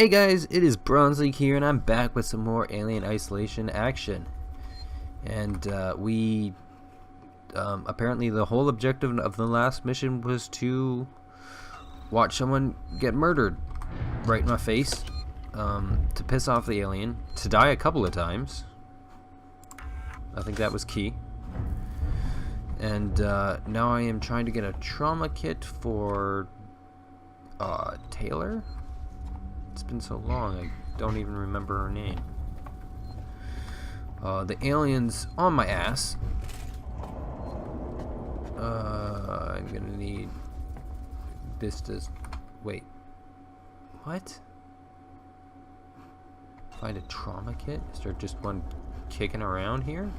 Hey guys, it is Bronzeleague here, and I'm back with some more Alien Isolation action. And apparently the whole objective of the last mission was to watch someone get murdered right in my face, to piss off the alien, to die a couple of times. I think that was key. And now I am trying to get a trauma kit for Taylor. It's been so long, I don't even remember her name. The alien's on my ass. I'm gonna need this to... Wait. What? Find a trauma kit? Is there just one kicking around here?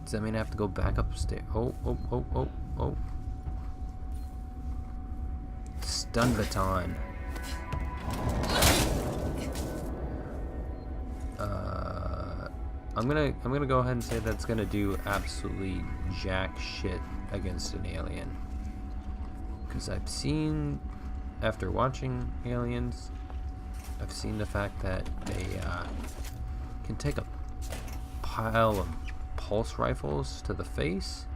Does that mean I have to go back upstairs? Oh. Stun baton. I'm gonna go ahead and say that's gonna do absolutely jack shit against an alien. Because I've seen, after watching Aliens, I've seen the fact that they can take a pile of pulse rifles to the face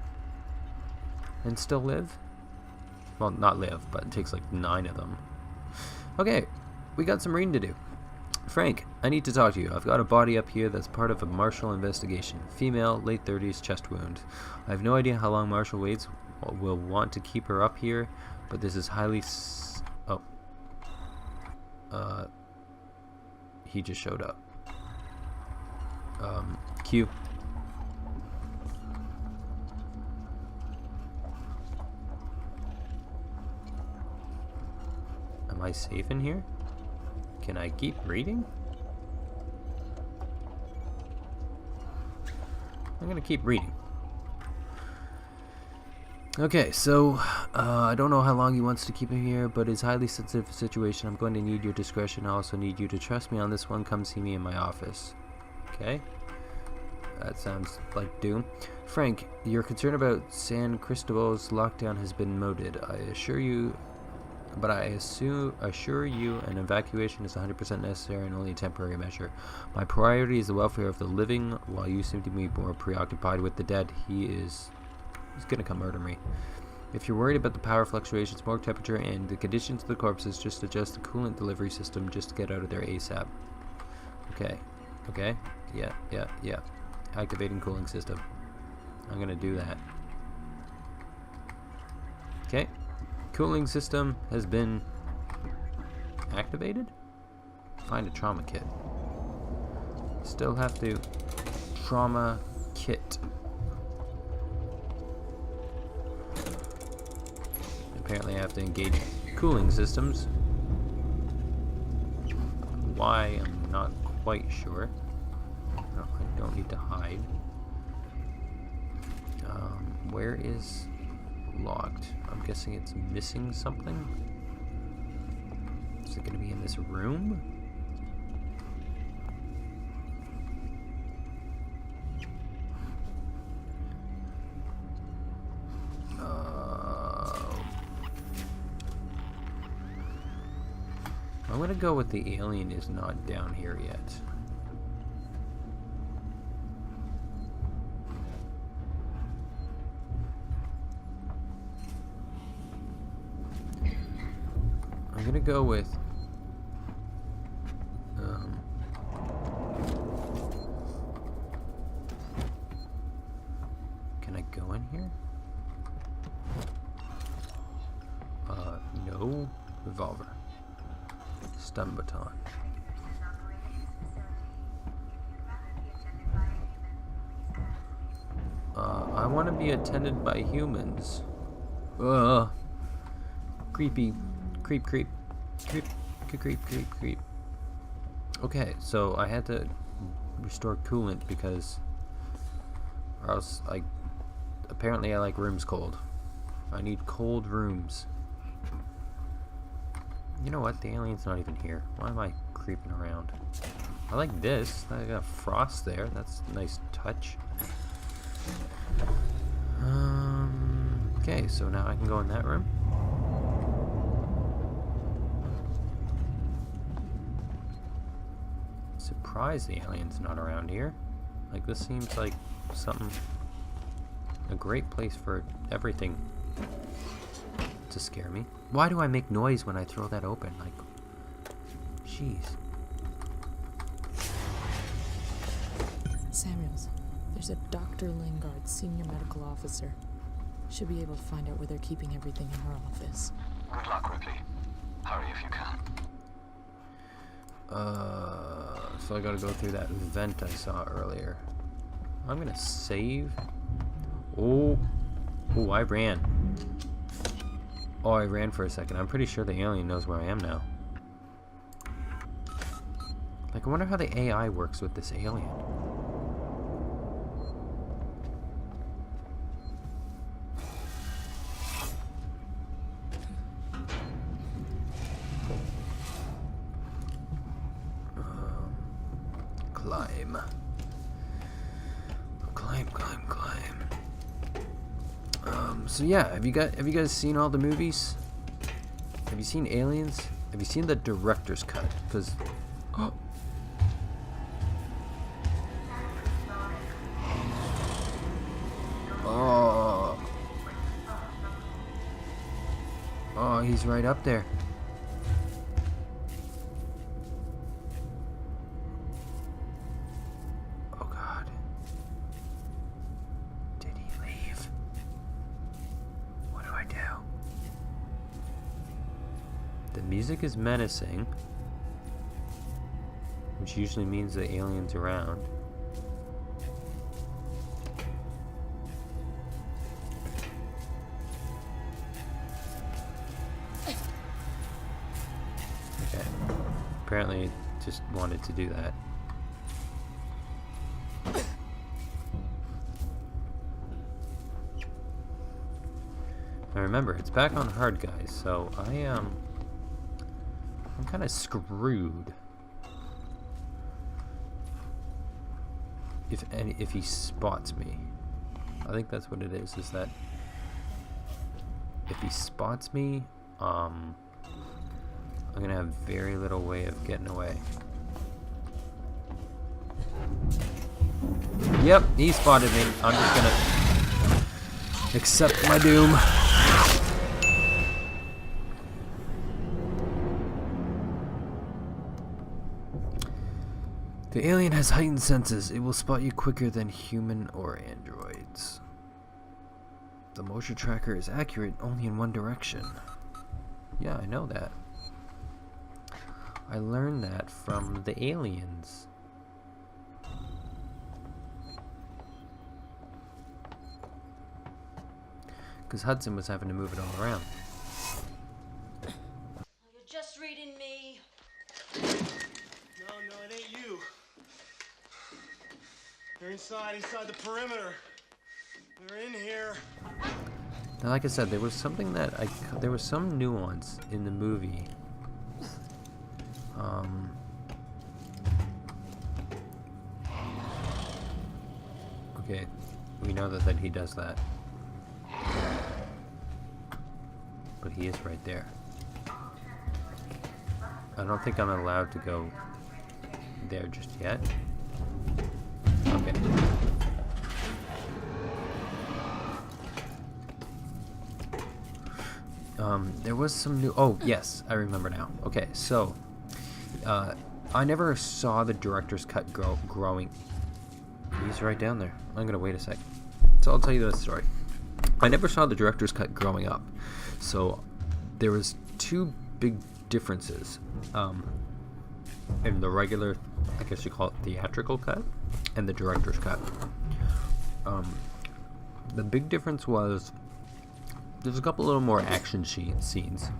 and still live. Well, not live, but it takes like 9 of them. Okay, we got some reading to do. Frank, I need to talk to you. I've got a body up here that's part of a Marshall investigation. Female, late 30s, chest wound. I have no idea how long Marshall waits. Will want to keep her up here, but this is highly... he just showed up. Q. Am I safe in here? Can I keep reading? I'm gonna keep reading. Okay, so I don't know how long he wants to keep him here, but it's a highly sensitive situation. I'm going to need your discretion. I also need you to trust me on this one. Come see me in my office. Okay? That sounds like doom. Frank, your concern about San Cristobal's lockdown has been noted. I assure you an evacuation is 100% necessary and only a temporary measure. My priority is the welfare of the living, while you seem to be more preoccupied with the dead. He's gonna come murder me. If you're worried about the power fluctuations, smoke temperature, and the conditions of the corpses, just adjust the coolant delivery system just to get out of there ASAP. Okay. Yeah. Activating cooling system. I'm gonna do that. Okay. Cooling system has been activated. Find a trauma kit. Still have to trauma kit. Apparently I have to engage cooling systems. Why, I'm not quite sure. No, I don't need to hide. Where is locked? I'm guessing it's missing something. Is it going to be in this room? I'm going to go with the alien is not down here yet. I'm gonna go with can I go in here? No. Revolver. Stun baton. I want to be attended by humans. Creepy. Creep. Okay, so I had to restore coolant because, or else, apparently I like rooms cold. I need cold rooms. You know what? The alien's not even here. Why am I creeping around? I like this. I got frost there. That's a nice touch. Okay, so now I can go in that room. surprised the alien's not around here. Like, this seems like something, a great place for everything to scare me. Why do I make noise when I throw that open? Like, jeez. Samuels, there's a Dr. Lingard, senior medical officer. Should be able to find out where they're keeping everything in her office. Good luck, Ripley. Hurry if you can. So I gotta go through that vent I saw earlier. I'm gonna save. Oh, I ran. Oh, I ran for a second. I'm pretty sure the alien knows where I am now. Like, I wonder how the AI works with this alien. Climb. So yeah, have you guys seen all the movies? Have you seen Aliens? Have you seen the director's cut? Because oh, he's right up there. Oh God. Did he leave? What do I do? The music is menacing, which usually means the alien's around. Okay. Apparently, just wanted to do that. Now remember, it's back on hard, guys, so I'm kind of screwed if he spots me. I think that's what it is that if he spots me, I'm gonna have very little way of getting away. Yep, he spotted me. I'm just gonna accept my doom. The alien has heightened senses. It will spot you quicker than human or androids. The motion tracker is accurate only in one direction. Yeah, I know that. I learned that from the aliens. Because Hudson was having to move it all around. You're just reading me. No, it ain't you. They're inside the perimeter. They're in here. Now, like I said, there was something that there was some nuance in the movie. Okay, we know that he does that. But he is right there. I don't think I'm allowed to go there just yet. Okay. There was some new... Oh, yes, I remember now. Okay, so... I never saw the director's cut growing... He's right down there. I'm gonna wait a sec. So I'll tell you the story. I never saw the director's cut growing up. So there was two big differences in the regular, I guess you call it theatrical cut, and the director's cut. The big difference was there's a couple little more action scenes,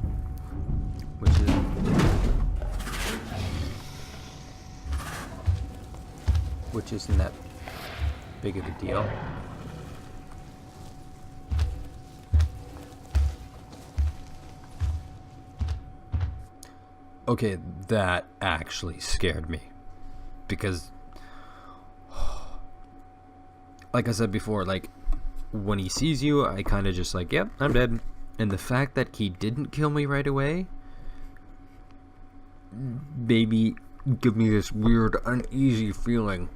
which isn't that big of a deal. Okay, that actually scared me. Because, like I said before, like, when he sees you, I kind of just like, yep, I'm dead. And the fact that he didn't kill me right away, maybe give me this weird, uneasy feeling.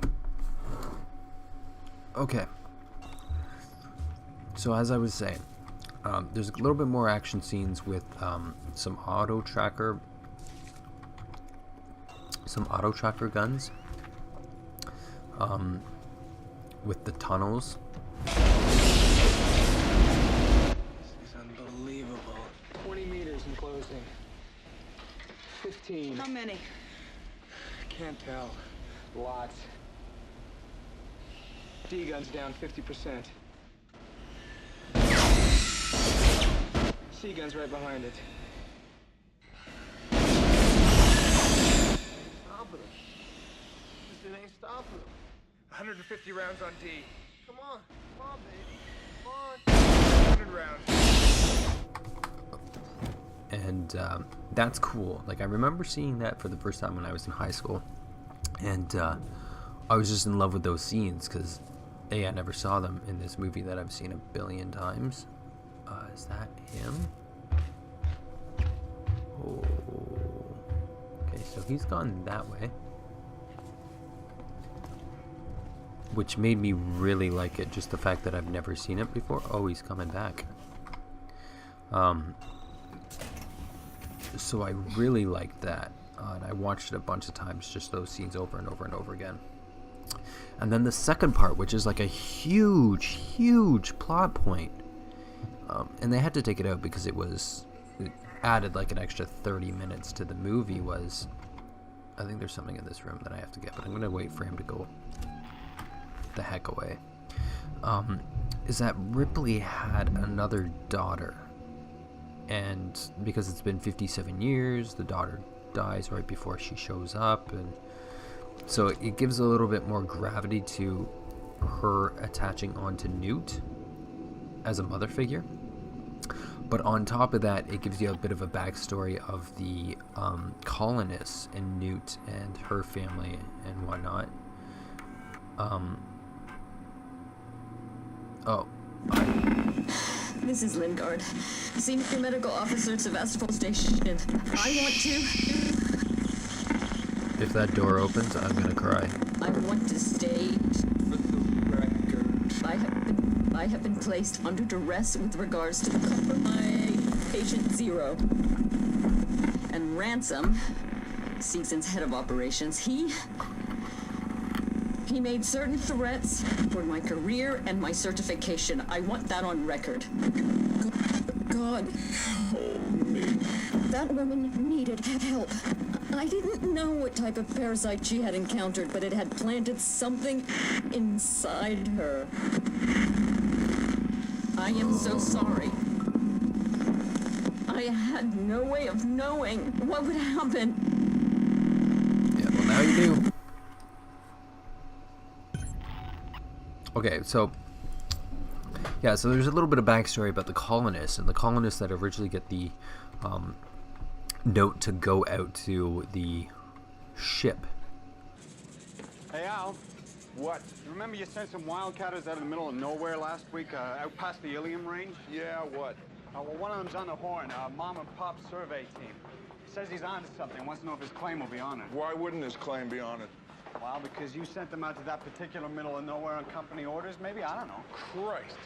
Okay. So as I was saying, there's a little bit more action scenes with some auto tracker guns. With the tunnels. This is unbelievable. 20 meters in closing. 15. How many? Can't tell. Lots. D-gun's down 50%. C-gun's right behind it. Stopping them. This ain't stopping them. 150 rounds on D. Come on, baby. Come on. 100 rounds. And that's cool. Like, I remember seeing that for the first time when I was in high school, and I was just in love with those scenes because I never saw them in this movie that I've seen a billion times. Is that him? Oh, okay, so he's gone that way, which made me really like it, just the fact that I've never seen it before. Oh, he's coming back. So I really liked that, and I watched it a bunch of times, just those scenes over and over and over again. And then the second part, which is like a huge plot point, and they had to take it out because it added like an extra 30 minutes to the movie, was, I think there's something in this room that I have to get, but I'm gonna wait for him to go the heck away. Is that Ripley had another daughter, and because it's been 57 years, the daughter dies right before she shows up, and so it gives a little bit more gravity to her attaching onto Newt as a mother figure. But on top of that, it gives you a bit of a backstory of the colonists and Newt and her family and whatnot. This is Lingard, Senior Medical Officer at Sevastopol Station. I want to... If that door opens, I'm gonna cry. I want to state... For the record. I have been placed under duress with regards to my patient Zero. And Ransom, Seegson's head of operations, he made certain threats for my career and my certification. I want that on record. God. That woman needed help. I didn't know what type of parasite she had encountered, but it had planted something inside her. I am so sorry. I had no way of knowing what would happen. Yeah, well, now you do. Okay, so so there's a little bit of backstory about the colonists, and the colonists that originally get the note to go out to the ship. Hey, Al. What? You remember you sent some wildcatters out in the middle of nowhere last week, out past the Ilium range? Yeah, what? Well, one of them's on the horn, Mom and Pop's survey team. Says he's onto something, wants to know if his claim will be on it. Why wouldn't his claim be on it? Well, because you sent them out to that particular middle of nowhere on company orders, maybe? I don't know. Christ.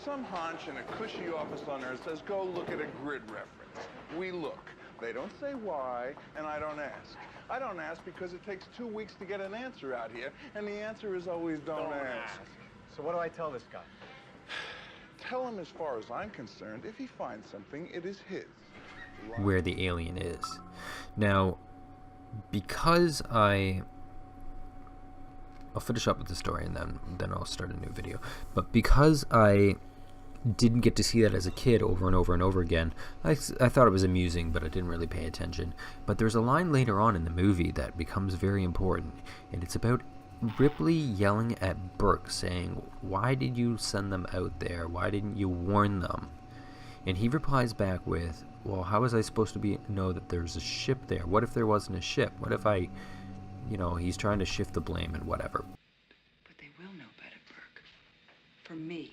Some hunch in a cushy office on Earth says, go look at a grid reference. We look. They don't say why, and I don't ask. I don't ask because it takes 2 weeks to get an answer out here, and the answer is always don't ask. So what do I tell this guy? Tell him, as far as I'm concerned, if he finds something, it is his. Where the alien is. Now, because I'll finish up with the story and then I'll start a new video. But because I didn't get to see that as a kid over and over and over again, I thought it was amusing, but I didn't really pay attention. But there's a line later on in the movie that becomes very important, and it's about Ripley yelling at Burke saying, "Why did you send them out there? Why didn't you warn them?" And he replies back with, "Well, how was I supposed to know that there's a ship there? What if there wasn't a ship? What if he's trying to shift the blame and whatever." But they will know better, Burke. For me.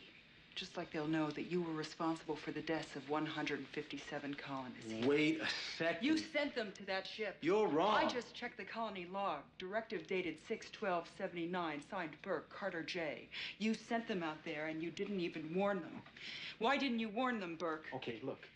Just just like they'll know that you were responsible for the deaths of 157 colonists. Wait a second. You sent them to that ship. You're wrong. I just checked the colony log. Directive dated 6/12/79, signed Burke, Carter J. You sent them out there and you didn't even warn them. Why didn't you warn them, Burke? Okay, look.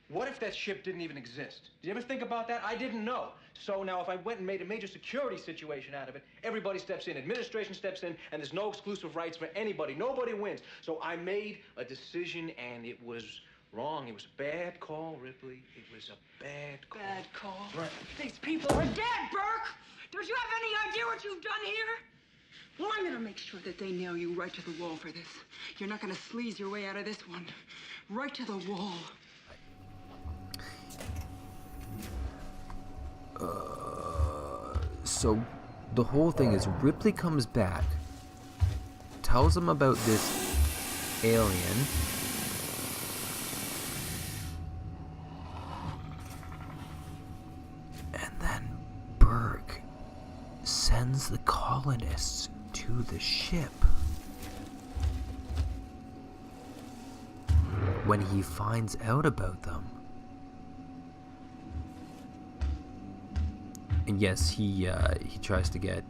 What if that ship didn't even exist? Did you ever think about that? I didn't know. So now if I went and made a major security situation out of it, everybody steps in, administration steps in, and there's no exclusive rights for anybody. Nobody wins. So I made a decision, and it was wrong. It was a bad call, Ripley. It was a bad call. Bad call. Right. These people are dead, Burke! Don't you have any idea what you've done here? Well, I'm gonna make sure that they nail you right to the wall for this. You're not gonna sleaze your way out of this one. Right to the wall. So the whole thing is Ripley comes back, tells him about this alien, and then Burke sends the colonists to the ship. When he finds out about them. And yes, he tries to get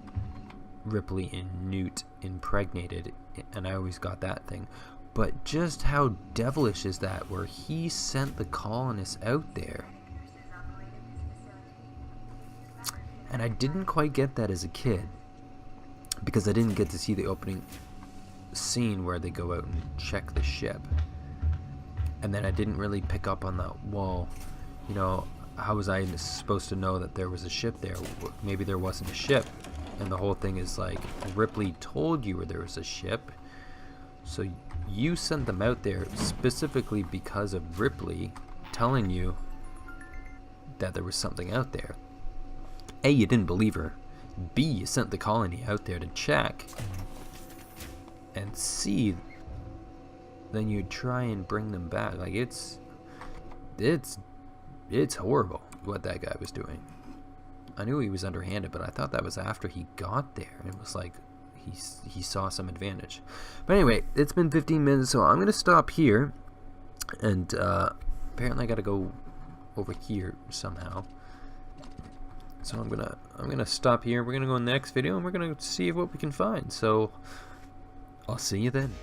Ripley and Newt impregnated, and I always got that thing. But just how devilish is that, where he sent the colonists out there? And I didn't quite get that as a kid, because I didn't get to see the opening scene where they go out and check the ship. And then I didn't really pick up on that, well, you know, how was I supposed to know that there was a ship there? Maybe there wasn't a ship. And the whole thing is like, Ripley told you there was a ship. So you sent them out there specifically because of Ripley telling you that there was something out there. A, you didn't believe her. B, you sent the colony out there to check. And C, then you try and bring them back. Like, it's horrible what that guy was doing. I knew he was underhanded, but I thought that was after he got there. It was like he saw some advantage. But anyway, it's been 15 minutes, so I'm gonna stop here. And apparently I gotta go over here somehow. So I'm gonna stop here. We're gonna go in the next video, and we're gonna see what we can find. So I'll see you then.